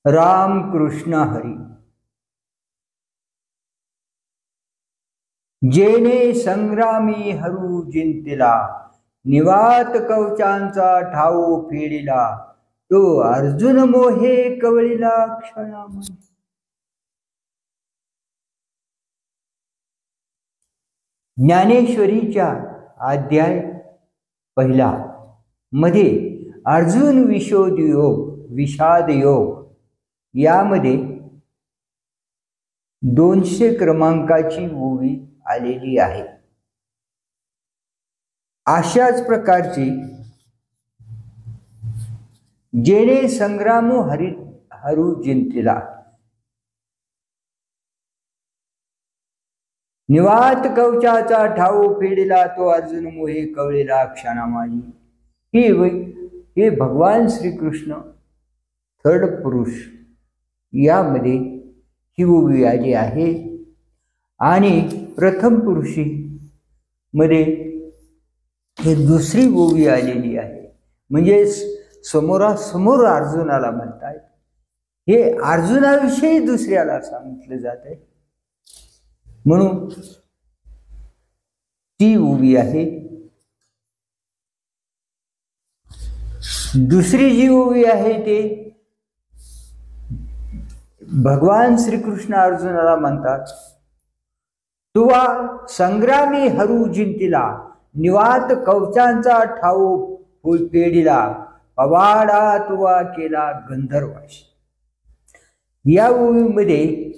राम कृष्ण हरी। जेने संग्रामी हरू जिंतिला, निवात कवचांचा ठाऊ फेडिला, तो अर्जुन मोहे कवळीला क्षणामध्ये। ज्ञानेश्वरीच्या अध्याय पहिला मध्ये अर्जुन विषाद योग यामध्ये 200 क्रमांकाची ओवी आलेली आहे। अशाच प्रकारची जेणे संग्रामो हरू जिंतिला, निवात कवचाचा ठाऊ फेडिला, तो अर्जुन मोहे कवळीला क्षणामाजी। हे भगवान श्रीकृष्ण थर्ड पुरुष यामध्ये ही ओवी आली आहे आणि प्रथम पुरुषी मध्ये हे दुसरी ओवी आलेली आहे। म्हणजे समोरासमोर अर्जुनाला म्हणतायत, हे अर्जुनाविषयी दुसऱ्याला सांगितलं जात आहे, म्हणून ती ओवी आहे। दुसरी जी ओवी आहे ते भगवान श्रीकृष्ण अर्जुनाला म्हणतात, तुवा संग्रामी हरू जिंतिला, निवात कवचांचा ठाऊ फेडिला, पवाडा तुवा केला गंधर्वाशी। या ओवीमध्ये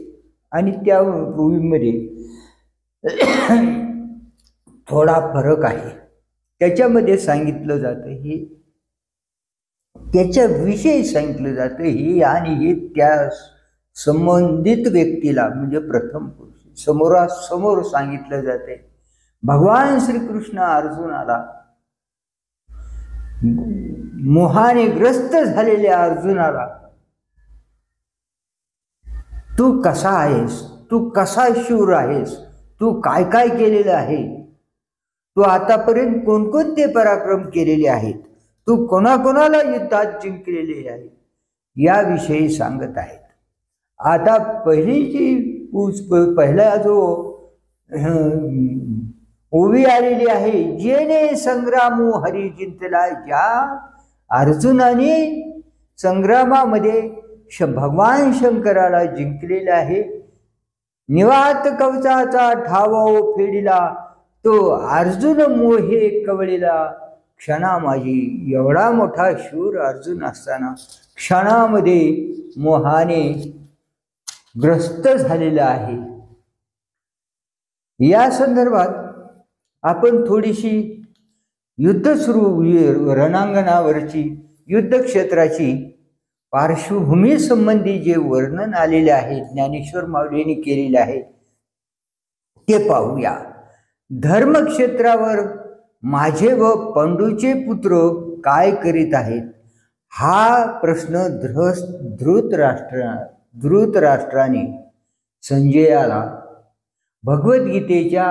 आणि त्या ओवीमध्ये थोडा फरक आहे। त्याच्यामध्ये सांगितलं जातं हे त्याच्याविषयी सांगितलं जातं हे, आणि हे त्या संबंधित व्यक्तीला म्हणजे प्रथम पुरुष समोरासमोर सांगितलं जाते। भगवान श्रीकृष्ण अर्जुनाला मोहाने ग्रस्त झालेल्या अर्जुनाला, तू कसा आहेस, तू कसा शूर आहेस, तू काय काय केलेलं आहे, तू आतापर्यंत कोणकोणते पराक्रम केलेले आहेत, तू कोणाकोणाला युद्धात जिंकलेले आहे, याविषयी सांगत आहेत। आता पहिला जो ओवी आलेली आहे, जेने संग्रामो हरी जिंतला, ज्या अर्जुनाने संग्रामामध्ये भगवान शंकराला जिंकलेला आहे, निवात कवचाचा ठाव फेडिला, तो अर्जुन मोहे कवळीला क्षणामाजी। एवढा मोठा शूर अर्जुन असताना क्षणामध्ये मोहाने ग्रस्त झालेला आहे। या संदर्भात आपण थोडीशी रणांगणावरची युद्ध क्षेत्राची पार्श्वभूमी संबंधी जे वर्णन आलेले आहे, ज्ञानेश्वर माऊलींनी केलेले आहे, ते पाहूया। धर्मक्षेत्रावर माझे व पंडूचे पुत्र काय करीत आहेत, हा प्रश्न धृतराष्ट्राने संजयाला भगवद्गीतेच्या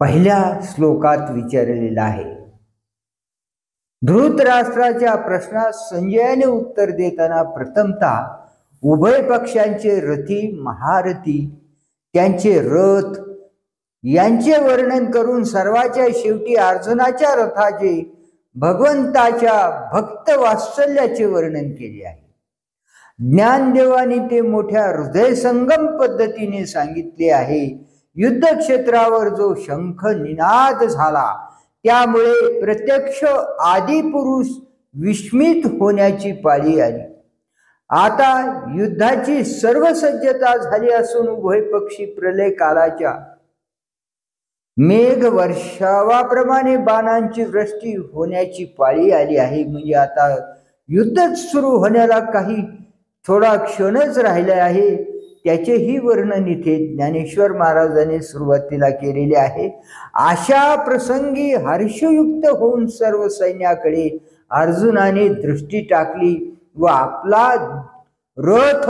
पहिल्या श्लोकात विचारलेला आहे। धृतराष्ट्राच्या प्रश्नास संजयाने उत्तर देताना प्रथमतः उभय पक्षांचे रथी महारथी, त्यांचे रथ यांचे वर्णन करून सर्वाच्या शेवटी अर्जुनाच्या रथाचे भगवंताच्या भक्त वात्सल्याचे वर्णन केले आहे। ज्ञानदेवाने ते मोठ्या हृदयसंगम पद्धतीने सांगितले आहे। युद्ध क्षेत्रावर जो शंख निनाद झाला, त्यामुळे प्रत्यक्ष आदिपुरुष विस्मित होण्याची पाळी आली। आता युद्धाची सर्व सज्जता झाली असून उभय पक्षी प्रलय कालाच्या मेघ वर्षावाप्रमाणे बाणांची वृष्टी होण्याची पाळी आली आहे। म्हणजे आता युद्धच सुरू होण्याला काही थोडा क्षणच राहिला आहे, त्याचेही वर्णन इथे ज्ञानेश्वर महाराजांनी सुरुवातीला केलेले आहे। अशा प्रसंगी हर्षयुक्त होऊन सर्व सैन्याकडे अर्जुनाने दृष्टी टाकली व आपला रथ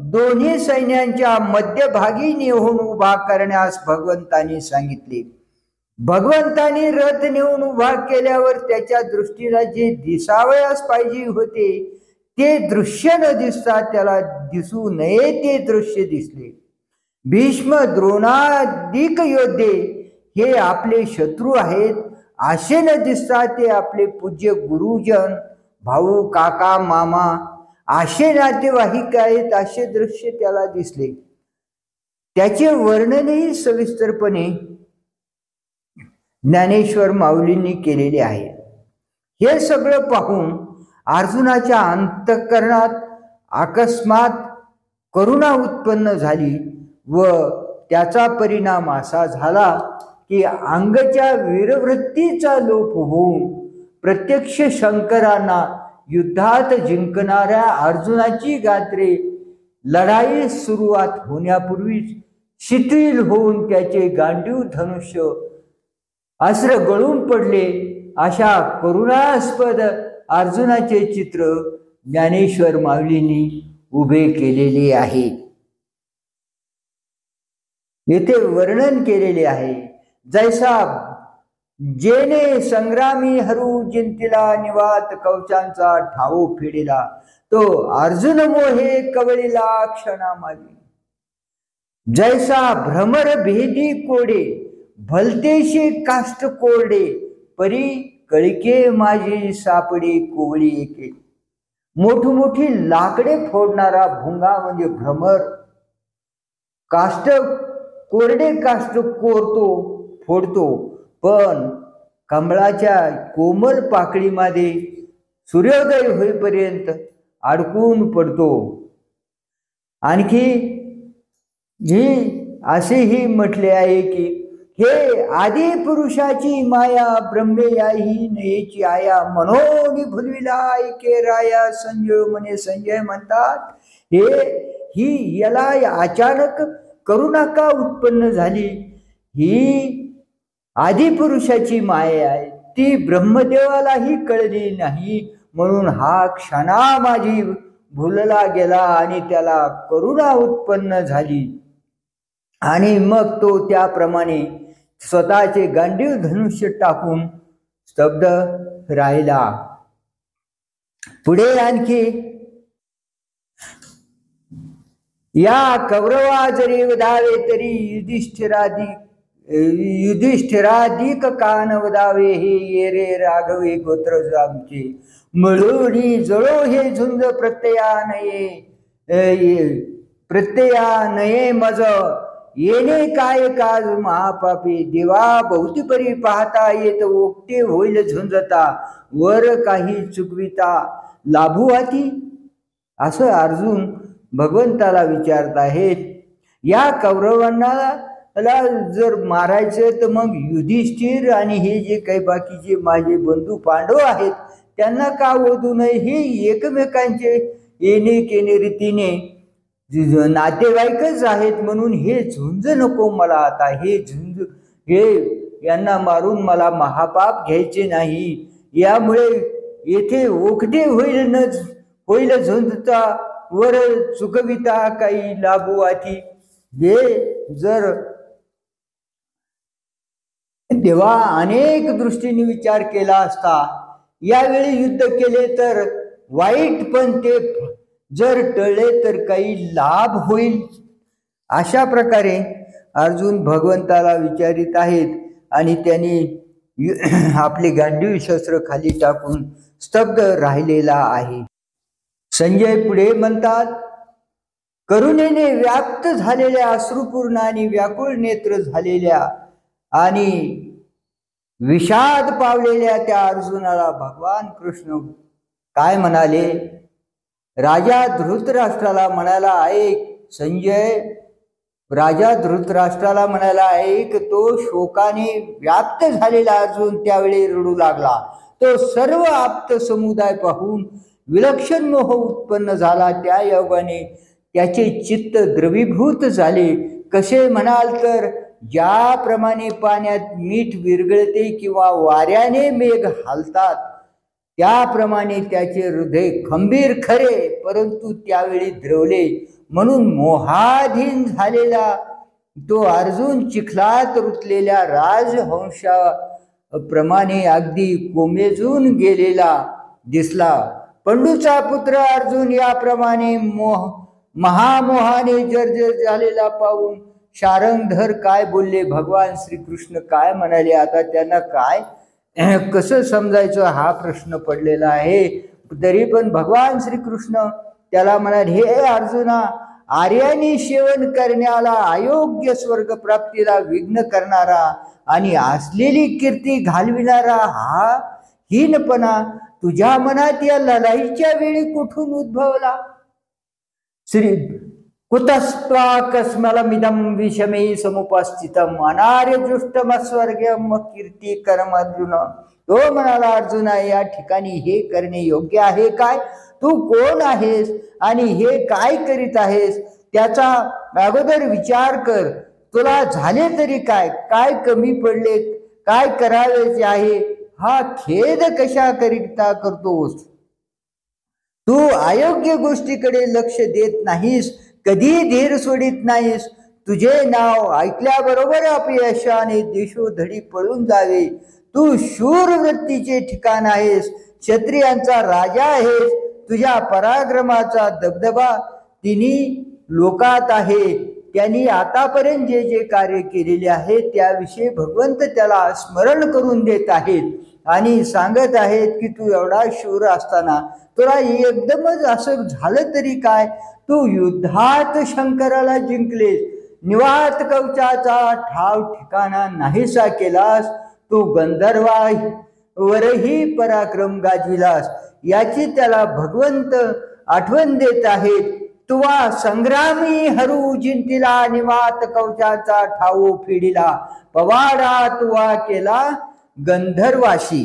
दोन्ही सैन्यांच्या मध्यभागी नेऊन उभा करण्यास भगवंतांनी सांगितले। भगवंतांनी रथ नेऊन उभा केल्यावर त्याच्या दृष्टीला जे दिसावयास पाहिजे होते ते दृश्य न दिसता त्याला दिसू नये ते दृश्य दिसले. भीष्म द्रोणादिक योद्धे हे आपले शत्रू आहेत असे न दिसता ते आपले पूज्य गुरुजन, भाऊ, काका, मामा असे नातेवाईक आहेत असे दृश्य त्याला दिसले. त्याचे वर्णनही सविस्तरपणे ज्ञानेश्वर माऊलींनी केलेले आहे. हे सगळं पाहून अर्जुनाच्या अंतःकरणात अकस्मात करुणा उत्पन्न झाली व त्याचा परिणाम असा झाला की अंगच्या वीरवृत्तीचा लोप होऊन प्रत्यक्ष शंकरांना युद्धात जिंकणाऱ्या अर्जुनाची गात्रे लढाई सुरुवात होण्यापूर्वीच शिथिल होऊन त्याचे गांडीव धनुष्य अस्त्र गळून पडले. अशा करुणास्पद अर्जुनाचे चित्र ज्ञानेश्वर माऊलींनी उभे केलेले आहे. येथे वर्णन केलेले आहे. जैसा जेने संग्रामी हरू जिंतिला निवात कवचांचा ठाऊ फेडिला तो अर्जुन मोहे कवळीला क्षणामागे. जैसा भ्रमर भेदी कोडे भलतेशी काष्ट कोरडे परी कळके माझी सापडी कोवळी एके. मोठमोठी लाकडे फोडणारा भुंगा म्हणजे भ्रमर. काष्ट कोरडे काष्ट फोडतो पण कमळाच्या कोमल पाकळीमध्ये सूर्योदय होईपर्यंत अडकून पडतो. आणखी असेही म्हटले आहे की हे आदी पुरुषाची माया ब्रह्मेयाही नयेची आया मनोनी भुलविला ऐके राया. संजय म्हणे संजय म्हणतात ही याला अचानक करुणा का उत्पन्न झाली. ही आदिपुरुषाची माया आहे ती ब्रह्मदेवालाही कळली नाही म्हणून हा क्षणा माझी भुलला गेला आणि त्याला करुणा उत्पन्न झाली आणि मग तो त्याप्रमाणे स्वतःचे गांडीव धनुष्य टाकून स्तब्ध राहिला. पुढे आणखी या कौरवा जरी वधावे तरी युधिष्ठिराधिक कान वदावे हे ये रे राघवे गोत्र आमचे मिळूनी जळो हे झुंज प्रत्यया नये मज येणे काय काज महापापी देवा बहुती परी पाहता येत ओकटे होईल झुंजता वर काही चुकविता लाभू हाती. असं अर्जुन भगवंताला विचारत आहेत. या कौरवांना जर मारायचं तर मग युधिष्ठिर आणि हे जे काही बाकीचे माझे बंधू पांडव आहेत त्यांना का ओढू नये. हे एकमेकांचे येणे केणे रीतीने नातेवाईकच आहेत म्हणून हे झुंज नको मला. आता हे झुंज यांना मारून मला महापाप घ्यायचे नाही. यामुळे येथे ओखटे होईल झुंजता वर चुकविता काही लाभू आती. हे जर देवा अनेक दृष्टीने विचार केला असता यावेळी युद्ध केले तर वाईट पण ते जर टळले तर काही लाभ होईल. अशा प्रकारे अर्जुन भगवंताला विचारित आहेत आणि त्यांनी आपले गांडीव शस्त्र खाली टाकून स्तब्ध राहिलेला आहे. संजय पुढे म्हणतात करुणेने व्याप्त झालेल्या अश्रुपूर्ण आणि व्याकुळ नेत्र झालेल्या आणि विषाद पावलेल्या त्या अर्जुनाला भगवान कृष्ण काय म्हणाले. राजा धृतराष्ट्राला म्हणाला ऐक. संजय राजा धृतराष्ट्राला म्हणाला ऐक. तो शोकाने व्याप्त झालेला अर्जुन त्यावेळी रडू लागला. तो सर्व आप्त समुदाय पाहून विलक्षण मोह उत्पन्न झाला. त्या योगाने त्याचे चित्त द्रवीभूत झाले. कसे म्हणाल तर ज्याप्रमाणे पाण्यात मीठ विरघळते किंवा वाऱ्याने मेघ हालतात त्याप्रमाणे त्याचे हृदय खंबीर खरे परंतु त्यावेळी द्रवले. म्हणून मोहाधीन झालेला तो अर्जुन चिखलात रुतलेल्या राजहंशाप्रमाणे अगदी कोमेजून गेलेला दिसला. पंडूचा पुत्र अर्जुन याप्रमाणे महामोहाने जर्जर झालेला पाहून शारंगधर काय बोलले, भगवान श्रीकृष्ण काय म्हणाले, आता त्यांना काय कसं समजायचं हा प्रश्न पडलेला आहे. तरी पण भगवान श्रीकृष्ण त्याला म्हणाले, हे अर्जुना, आर्यानी सेवन करण्याला, अयोग्य स्वर्ग प्राप्तीला विघ्न करणारा आणि असलेली कीर्ती घालविणारा हा हीनपणा तुझ्या मनात या लढाईच्या वेळी कुठून उद्भवला? श्री कुतस्त्वाकस्मलमिदं विषमे समुपस्थितम अनार्यजुष्टम स्वर्गम कीर्ती कर्म अर्जुन. तो म्हणाला, अर्जुना, या ठिकाणी हे करणे योग्य आहे काय? तू कोण आहेस आणि हे काय करीत आहेस त्याचा अगोदर विचार कर. तुला झाले तरी काय, काय कमी पडले, काय करायचे आहे, हा खेद कशा करिता करतोस? तू अयोग्य गोष्टीकडे लक्ष देत नाहीस, कधी धीर सोडित नाहीस. तुझे नाव ऐकल्याबरोबर अपयशाने देशोधडी पळून जावे. तू शूर वृत्तीचे ठिकाण आहेस, क्षत्रियांचा राजा आहेस. तुझ्या पराक्रमाचा दबदबा तिन्ही लोकात आहे. त्यांनी आतापर्यंत जे जे कार्य केलेले आहे त्याविषयी भगवंत त्याला स्मरण करून देत आहेत आणि सांगत आहेत की तू एवढा शूर असताना तुला एकदमच असं झालं तरी काय? तू युद्धात शंकराला जिंकलेस, निवात कवचाचा ठाव ठिकाणा नाहीसा केलास, तू गंधर्वावरही पराक्रम गाजविलास. याची त्याला भगवंत आठवण देत आहेत. तुवा संग्रामी हरू जिंतीला, निवात कवचाचा ठाऊ फिडिला, पवाडा तुवा केला गंधर्वाशी.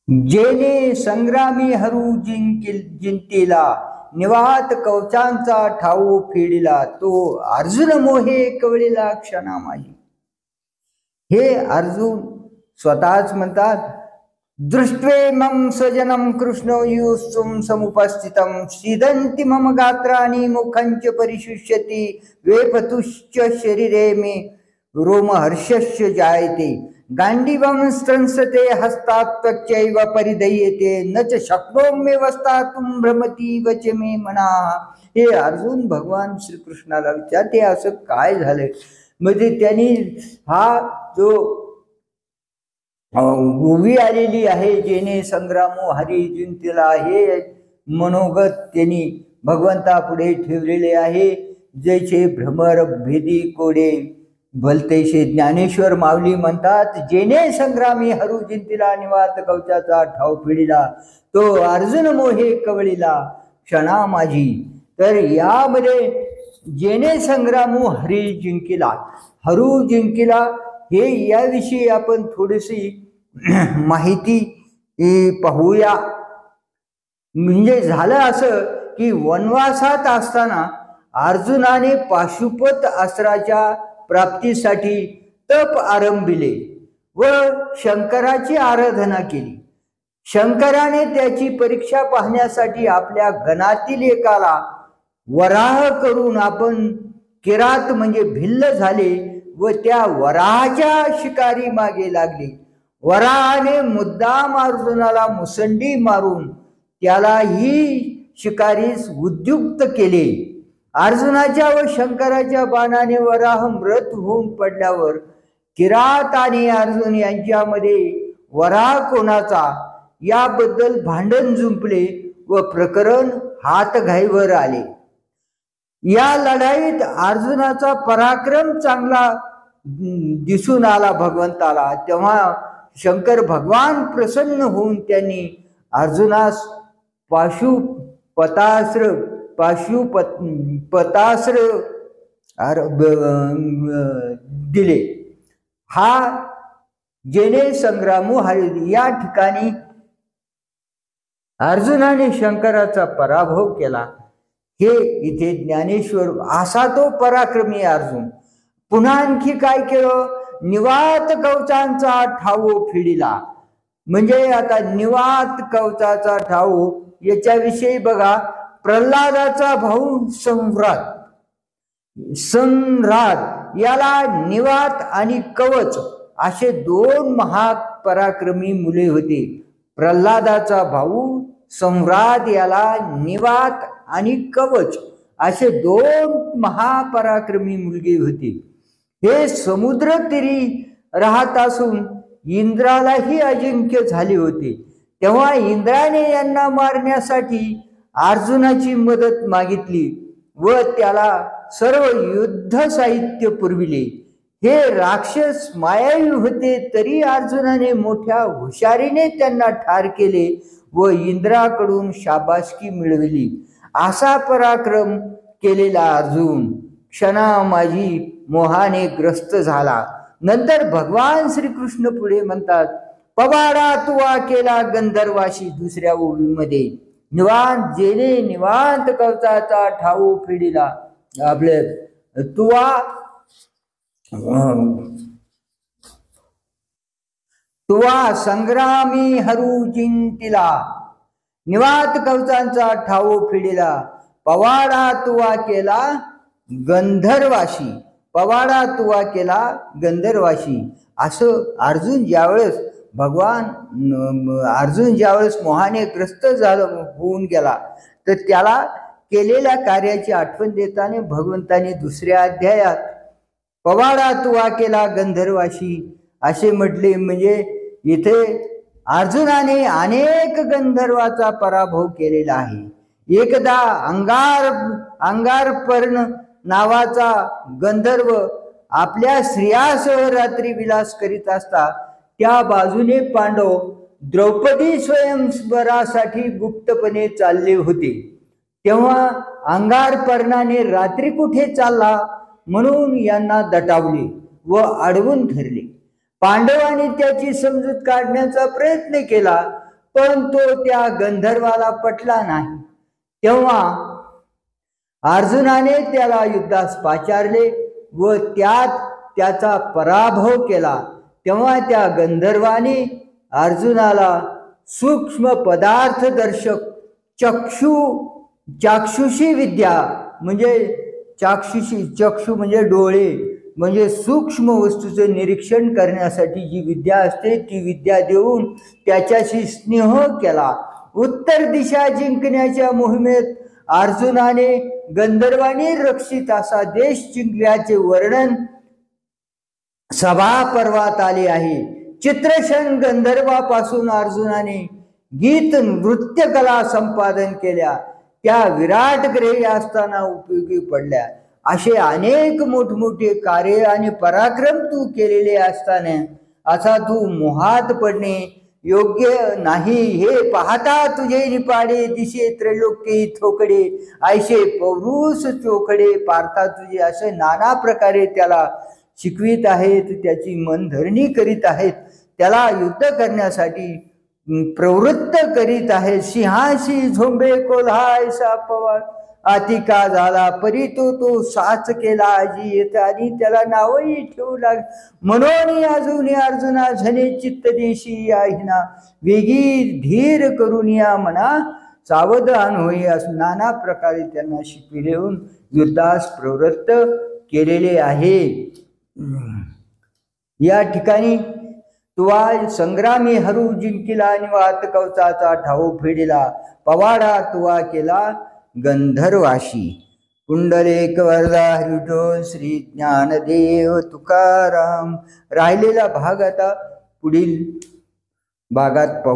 जेने संग्रामी हरू जिंतीला, निवात कवचांचा ठाऊ फिडिला, तो अर्जुन मोहे कवळीला क्षणा माझी. हे अर्जुन स्वतःच म्हणतात, दृष्ट्वे मम स्वजनम कृष्णो युस्तुम समुपस्थितम सीदंती मम गात्राणि मुखंच परिशुष्यति वेपतुश्च शरीरे मे रोमहर्षश्च जायते गांडीवं स्त्रंसते हस्तात् त्वच्चैव परिदय्यते न च शक्नोम्य वस्तातुं भ्रमति वच मे मना. हे अर्जुन भगवान श्रीकृष्णाला विचारते, असं काय झालंय? म्हणजे त्यांनी हा जो उभी आलेली आहे, जेने संग्रामो हरी जिंतीला, हे मनोगत त्यांनी भगवंतापुढे ठेवलेले आहे. जैसे भ्रमर भेदी कोडे भलतेशे ज्ञानेश्वर माऊली म्हणतात, जेने संग्रामी हरू जिंतीला, निवात कवचाचा ठाव फिडिला, तो अर्जुन मोहे कवळीला क्षणा माझी. तर यामध्ये जेने संग्रामो हरी जिंकिला, हरू जिंकिला, हे याविषयी आपण थोडीशी माहिती पाहूया. म्हणजे झालं असं की वनवासात असताना अर्जुनाने पाशुपत अस्त्राच्या प्राप्तीसाठी तप आरंभिले व शंकराची आराधना केली. शंकराने त्याची परीक्षा पाहण्यासाठी आपल्या गणातील एकाला वराह करून आपण किरात म्हणजे भिल्ल झाले व त्या वराहाच्या शिकारी मागे लागले. वराहाने मुद्दाम अर्जुनाला मुसंडी मारून त्यालाही शिकारीस उद्युक्त केले. अर्जुनाच्या व शंकराच्या बाणाने वराह मृत होऊन पडल्यावर किरात आणि अर्जुन यांच्यामध्ये वराह कोणाचा याबद्दल भांडण जुंपले व प्रकरण हातघाईवर आले. या लढाईत अर्जुनाचा पराक्रम चांगला दिसून आला भगवंताला. तेव्हा शंकर भगवान प्रसन्न होऊन त्यांनी अर्जुनास पाशुपतास्त्र दिले. हा जेने संग्रामो हरी, या ठिकाणी अर्जुनाने शंकराचा पराभव केला. हे इथे ज्ञानेश्वर असा तो पराक्रमी अर्जुन. पुन्हा आणखी काय केलं? निवात कवचांचा ठाऊ फिडिला. म्हणजे आता निवात कवचाचा ठाऊ याच्याविषयी बघा. प्रल्हादाचा भाऊ सम्राट याला निवात आणि कवच असे दोन महापराक्रमी मुले होते. प्रल्हादाचा भाऊ सम्राट याला निवात आणि कवच असे दोन महापराक्रमी मुलगे होते. हे समुद्र तीरी राहत असून इंद्रालाही अजिंक्य झाले होते. तेव्हा इंद्राने यांना मारण्यासाठी अर्जुनाची मदत मागितली व त्याला सर्व युद्ध साहित्य पुरविले. हे राक्षस मायावी होते, तरी अर्जुनाने मोठ्या हुशारीने त्यांना ठार केले व इंद्राकडून शाबासकी मिळविली. असा पराक्रम केलेला अर्जुन क्षणामाजी मोहाने ग्रस्त झाला. नंतर भगवान श्रीकृष्ण पुढे म्हणतात, पवाडा तुवा केला गंधर्वाशी. दुसऱ्या ओळीमध्ये निवांत जेने निवांत कवचाचा ठाऊ फिडिला. आपले तुवा संग्रामी हरू जिंतिला. निवांत कवचांचा ठाऊ फिडिला. पवाडा तुवा केला गंधर्वाशी. पवाडा तुवा केला गंधर्वाशी. असं अर्जुन ज्यावेळेस मोहाने ग्रस्त होऊन गेला, तर त्याला केलेल्या कार्याची आठवण देताना भगवंताने दुसऱ्या अध्यायात पवाडा तुवा केला गंधर्वाशी असे म्हटले. म्हणजे इथे अर्जुनाने अनेक गंधर्वाचा पराभव केलेला आहे. एकदा अंगारपर्ण नावाचा गंधर्व आपल्या स्त्रियासह रात्री विलास करीत असता त्या बाजूने पांडव द्रौपदी स्वयंवरासाठी गुप्तपणे चालले होते. तेव्हा अंगारपर्णाने रात्री कुठे चालला म्हणून यांना दटावले व अडवून धरले. पांडवांनी त्याची समजूत काढण्याचा प्रयत्न केला, पण तो त्या गंधर्वाला पटला नाही. तेव्हा अर्जुनाने त्याला युद्धास पाचारले व त्यात त्याचा पराभव केला. तेव्हा त्या गंधर्वाने अर्जुनाला सूक्ष्म पदार्थ दर्शक चाक्षुषी विद्या म्हणजे चक्षु म्हणजे डोळे, म्हणजे सूक्ष्म वस्तूचे निरीक्षण करण्यासाठी जी विद्या असते ती विद्या देऊन त्याच्याशी स्नेह केला. उत्तर दिशा जिंकण्याच्या मोहिमेत अर्जुनाने गंधर्वांनी रक्षित असा देश जिंकल्याचे वर्णन सभा पर्वात आले आहे. चित्रशन गंधर्वापासून अर्जुनाने गीत नृत्य कला संपादन केल्या, त्या विराट ग्रही असताना उपयोगी पडल्या. असे अनेक मोठमोठे कार्य आणि पराक्रम तू केलेले असताना असा तू मोहात पडणे योग्य नाही. हे पाहता तुझे निपाडे दिशे त्रैलोक्ये थोकडे, ऐशे पौरुष चोकडे पार्था तुझे. असे नाना प्रकारे त्याला शिकवित आहेत, त्याची मनधरणी करीत आहेत, त्याला युद्ध करण्यासाठी प्रवृत्त करीत आहेत. सिंहाशी झोंबे कोल्हाय सापवा अतिका झाला, परी तो साच केला आजी येत, आणि त्याला नावही ठेवू लाग. म्हणून अजून अर्जुना झने चित्त देशी आहिना, वेगी धीर करून या मना सावधान होई. असं नाना प्रकारे त्यांना शिकविलेून युद्धास प्रवृत्त केलेले आहे. या ठिकाणी तुवा संग्रामी हरू जिंकिला आणि वात कवचाचा ठाऊ फेडिला. पवाडा तुवा केला गंधर्वाशी. पुंडलेक वरदा हरिठो श्री ज्ञानदेव तुकाराम. राहिलेला भाग आता पुढील भागात पाहू.